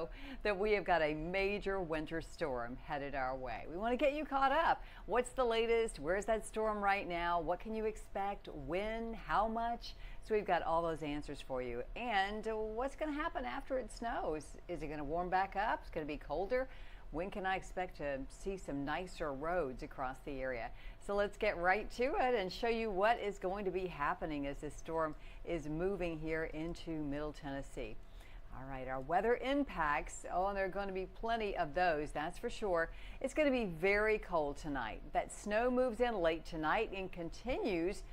know that we have got a major winter storm headed our way. We want to get you caught up. What's the latest? Where's that storm right now? What can you expect? When? How much? So we've got all those answers for you. And what's going to happen after it snows? Is it going to warm back up? It's going to be colder? When can I expect to see some nicer roads across the area? So let's get right to it and show you what is going to be happening as this storm is moving here into Middle Tennessee. All right, our weather impacts, oh, and there are going to be plenty of those, that's for sure. It's going to be very cold tonight. That snow moves in late tonight and continues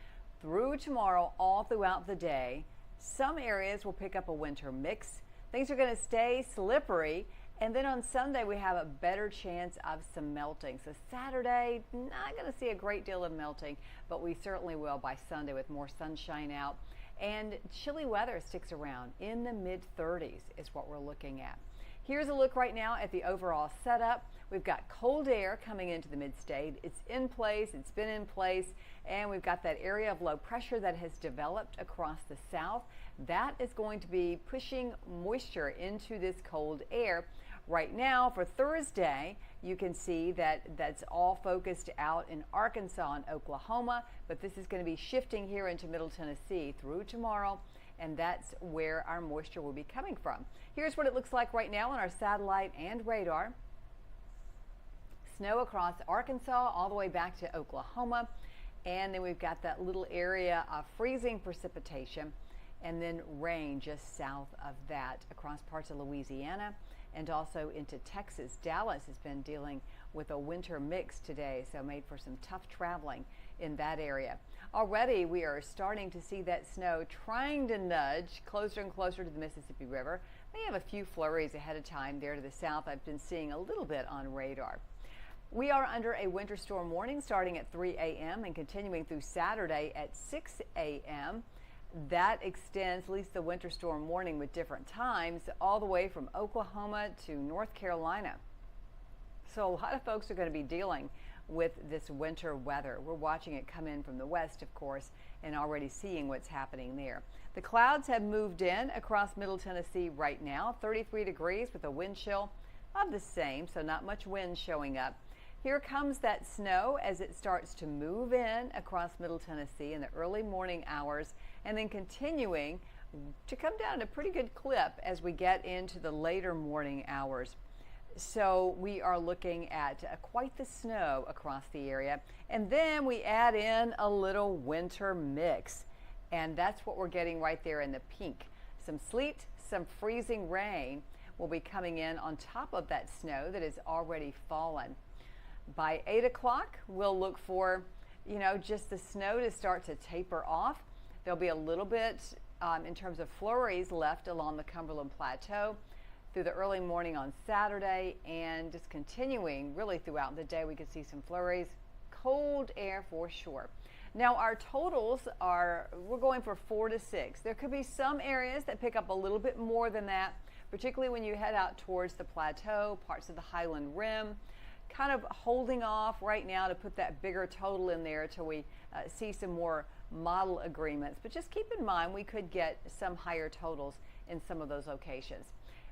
through tomorrow all throughout the day. Some areas will pick up a winter mix. Things are going to stay slippery. And then on Sunday, we have a better chance of some melting. So Saturday, not going to see a great deal of melting, but we certainly will by Sunday with more sunshine out. And chilly weather sticks around in the mid-30s is what we're looking at. Here's a look right now at the overall setup. We've got cold air coming into the mid-state. It's in place, it's been in place, and we've got that area of low pressure that has developed across the south. That is going to be pushing moisture into this cold air. Right now for Thursday, you can see that that's all focused out in Arkansas and Oklahoma, but this is going to be shifting here into Middle Tennessee through tomorrow, and that's where our moisture will be coming from. Here's what it looks like right now on our satellite and radar. Snow across Arkansas all the way back to Oklahoma, and then we've got that little area of freezing precipitation, and then rain just south of that across parts of Louisiana and also into Texas. Dallas has been dealing with a winter mix today, so made for some tough traveling in that area. Already we are starting to see that snow trying to nudge closer and closer to the Mississippi River. May have a few flurries ahead of time there to the south. I've been seeing a little bit on radar. We are under a winter storm warning starting at 3 a.m. and continuing through Saturday at 6 a.m. That extends, at least the winter storm warning with different times, all the way from Oklahoma to North Carolina. So a lot of folks are going to be dealing with this winter weather. We're watching it come in from the west, of course, and already seeing what's happening there. The clouds have moved in across Middle Tennessee right now, 33 degrees with a wind chill of the same, so not much wind showing up. Here comes that snow as it starts to move in across Middle Tennessee in the early morning hours, and then continuing to come down at a pretty good clip as we get into the later morning hours. So we are looking at quite the snow across the area, and then we add in a little winter mix, and that's what we're getting right there in the pink. Some sleet, some freezing rain will be coming in on top of that snow that has already fallen. By 8 o'clock, we'll look for, just the snow to start to taper off. There'll be a little bit in terms of flurries left along the Cumberland Plateau through the early morning on Saturday, and just continuing really throughout the day. We could see some flurries, cold air for sure. Now our totals we're going for 4 to 6. There could be some areas that pick up a little bit more than that, particularly when you head out towards the plateau, parts of the Highland Rim. Kind of holding off right now to put that bigger total in there till we see some more model agreements. But just keep in mind we could get some higher totals in some of those locations.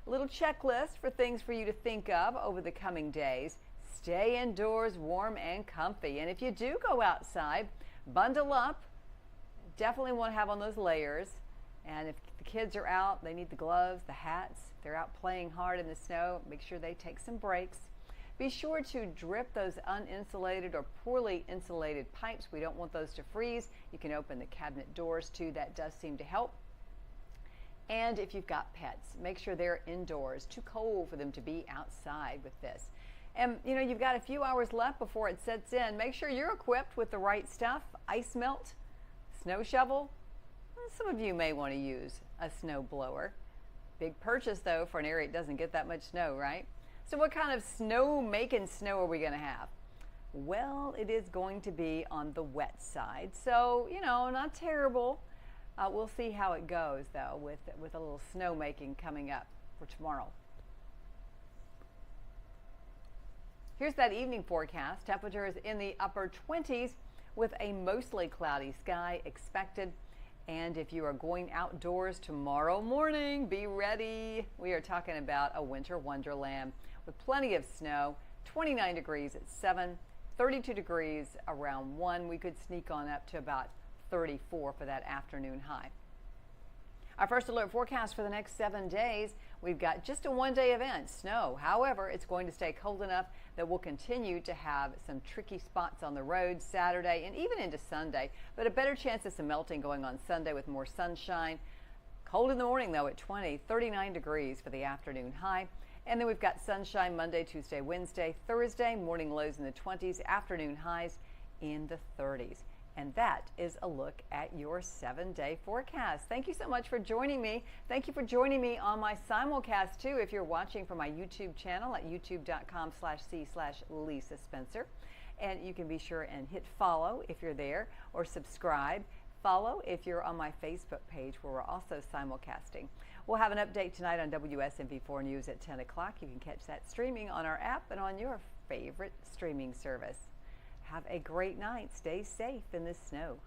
A little checklist for things for you to think of over the coming days. Stay indoors warm and comfy. And if you do go outside, bundle up. Definitely want to have on those layers. And if the kids are out, they need the gloves, the hats. If they're out playing hard in the snow, make sure they take some breaks. Be sure to drip those uninsulated or poorly insulated pipes. We don't want those to freeze. You can open the cabinet doors too. That does seem to help. And if you've got pets, make sure they're indoors. Too cold for them to be outside with this. And you've got a few hours left before it sets in. Make sure you're equipped with the right stuff. Ice melt, snow shovel. Some of you may want to use a snow blower. Big purchase though for an area that doesn't get that much snow, right? So what kind of snow-making snow are we going to have? Well, it is going to be on the wet side. So, not terrible. We'll see how it goes, though, with a little snow-making coming up for tomorrow. Here's that evening forecast. Temperatures in the upper 20s with a mostly cloudy sky expected. And if you are going outdoors tomorrow morning, be ready. We are talking about a winter wonderland with plenty of snow, 29 degrees at 7, 32 degrees around 1. We could sneak on up to about 34 for that afternoon high. Our first alert forecast for the next 7 days, we've got just a one-day event, snow. However, it's going to stay cold enough that we'll continue to have some tricky spots on the road Saturday and even into Sunday, but a better chance of some melting going on Sunday with more sunshine. Cold in the morning, though, at 20, 39 degrees for the afternoon high. And then we've got sunshine Monday, Tuesday, Wednesday, Thursday, morning lows in the 20s, afternoon highs in the 30s. And that is a look at your 7-day forecast. Thank you so much for joining me. Thank you for joining me on my simulcast too. If you're watching from my YouTube channel at youtube.com/c/Lisa Spencer. And you can be sure and hit follow if you're there, or subscribe. Follow if you're on my Facebook page, where we're also simulcasting. We'll have an update tonight on WSMV4 News at 10 o'clock. You can catch that streaming on our app and on your favorite streaming service. Have a great night. Stay safe in the snow.